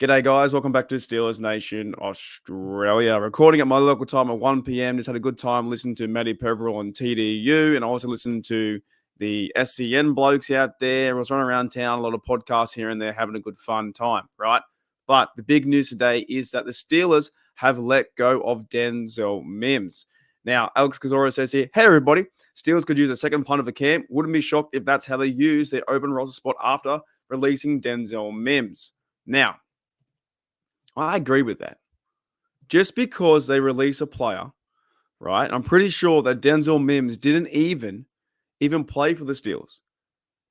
G'day, guys. Welcome back to Steelers Nation Australia. Recording at my local time at 1 p.m. Just had a good time listening to Matty Purple on TDU and also listened to the SCN blokes out there. I was running around town, a lot of podcasts here and there, having a good fun time, right? But the big news today is that the Steelers have let go of Denzel Mims. Now, Alex Cazorla says here, hey, everybody, Steelers could use a second punt of the camp. Wouldn't be shocked if that's how they use their open roster spot after releasing Denzel Mims. Now, I agree with that. Just because they release a player, right? I'm pretty sure that Denzel Mims didn't even play for the Steelers.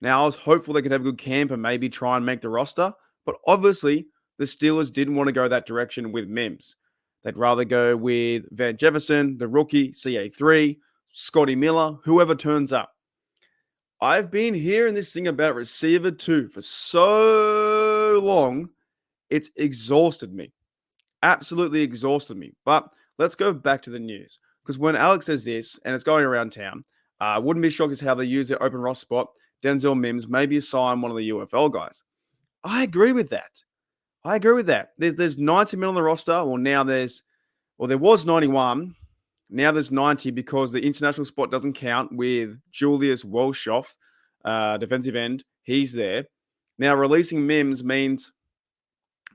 Now, I was hopeful they could have a good camp and maybe try and make the roster, but obviously the Steelers didn't want to go that direction with Mims. They'd rather go with Van Jefferson, the rookie, CA3, Scotty Miller, whoever turns up. I've been hearing this thing about receiver 2 for so long. It's exhausted me. Absolutely exhausted me. But let's go back to the news. Because when Alex says this, and it's going around town, wouldn't be shocked as how they use their open roster spot. Denzel Mims maybe assign one of the UFL guys. I agree with that. There's 90 men on the roster. There was 91. Now there's 90 because the international spot doesn't count with Julius Walshoff, defensive end. He's there. Now releasing Mims means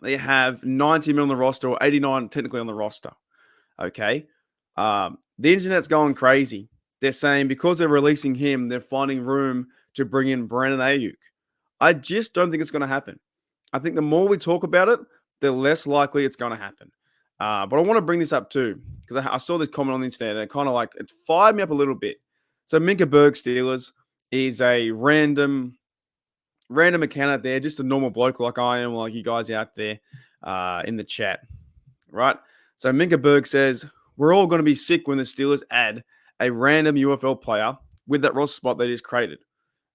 they have 90 men on the roster, or 89 technically on the roster. Okay. The internet's going crazy. They're saying because they're releasing him, they're finding room to bring in Brandon Ayuk. I just don't think it's going to happen. I think the more we talk about it, the less likely it's going to happen. But I want to bring this up too, because I saw this comment on the internet and it fired me up a little bit. So Minka Berg Steelers is a random account out there, just a normal bloke like I am, like you guys out there in the chat, right? So Minka Berg says, we're all going to be sick when the Steelers add a random UFL player with that roster spot they just created.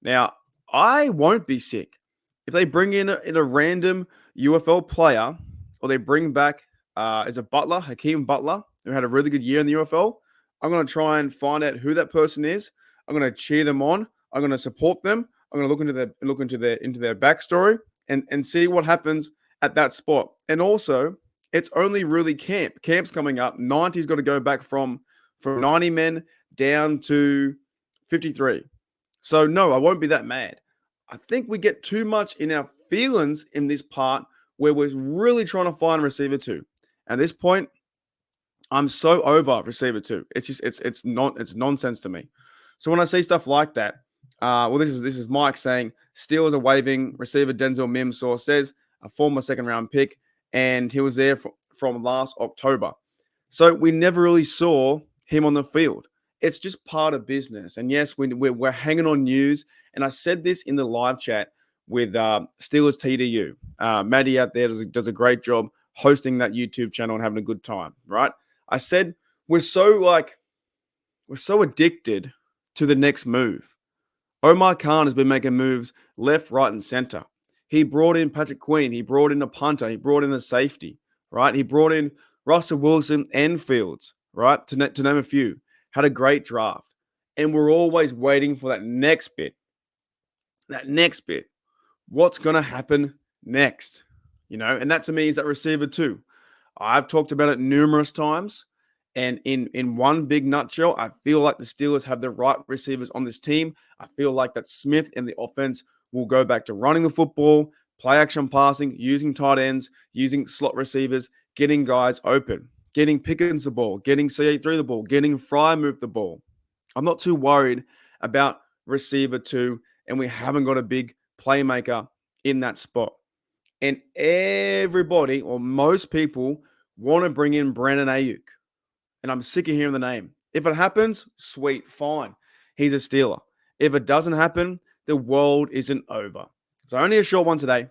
Now, I won't be sick. If they bring in a random UFL player, or they bring back as a Butler, Hakeem Butler, who had a really good year in the UFL, I'm going to try and find out who that person is. I'm going to cheer them on. I'm going to support them. I'm going to look into their backstory and see what happens at that spot. And also, it's only really camp. Camp's coming up. 90's got to go back from 90 men down to 53. So no, I won't be that mad. I think we get too much in our feelings in this part where we're really trying to find receiver 2. At this point, I'm so over receiver 2. It's nonsense to me. So when I see stuff like that, this is Mike saying Steelers are waiving receiver Denzel Mims. Source says a former second-round pick, and he was there from last October. So we never really saw him on the field. It's just part of business. And yes, we're hanging on news. And I said this in the live chat with Steelers TDU. Maddie out there does a great job hosting that YouTube channel and having a good time, right? I said we're so addicted to the next move. Omar Khan has been making moves left, right, and center. He brought in Patrick Queen. He brought in a punter. He brought in a safety, right? He brought in Russell Wilson and Fields, right? To name a few. Had a great draft. And we're always waiting for that next bit. What's going to happen next? And that to me is that receiver 2. I've talked about it numerous times. And in one big nutshell, I feel like the Steelers have the right receivers on this team. I feel like that Smith and the offense will go back to running the football, play action passing, using tight ends, using slot receivers, getting guys open, getting Pickens the ball, getting CA3 the ball, getting Fry move the ball. I'm not too worried about receiver 2, and we haven't got a big playmaker in that spot. And everybody, or most people, want to bring in Brandon Ayuk. And I'm sick of hearing the name. If it happens, sweet, fine. He's a Steeler. If it doesn't happen, the world isn't over. So only a short one today.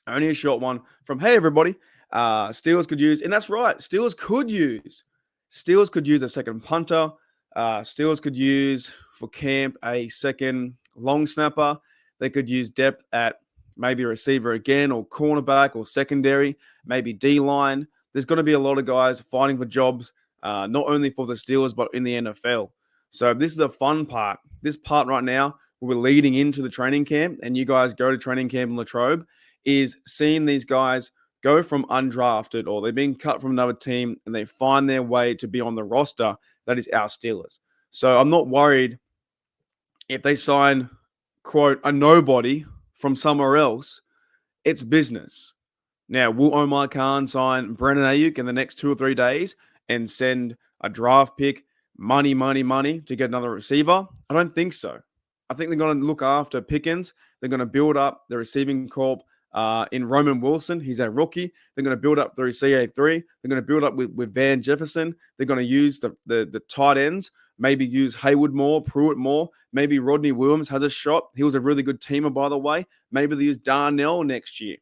Only a short one from, hey, everybody. Steelers could use, and that's right, Steelers could use a second punter. Steelers could use for camp a second long snapper. They could use depth at maybe receiver again, or cornerback, or secondary, maybe D-line. There's going to be a lot of guys fighting for jobs, not only for the Steelers, but in the NFL. So this is the fun part. This part right now, we're leading into the training camp, and you guys go to training camp in Latrobe, is seeing these guys go from undrafted or they've been cut from another team and they find their way to be on the roster that is our Steelers. So I'm not worried if they sign, quote, a nobody from somewhere else. It's business. Now, will Omar Khan sign Brennan Ayuk in the next 2 or 3 days and send a draft pick, money to get another receiver? I don't think so. I think they're going to look after Pickens. They're going to build up the receiving corp in Roman Wilson. He's a rookie. They're going to build up through CA3. They're going to build up with Van Jefferson. They're going to use the tight ends, maybe use Haywood more, Pruitt more. Maybe Rodney Williams has a shot. He was a really good teamer, by the way. Maybe they use Darnell next year.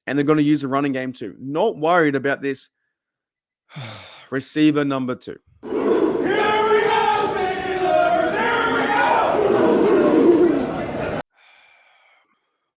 And they're going to use the running game too. Not worried about this receiver number 2.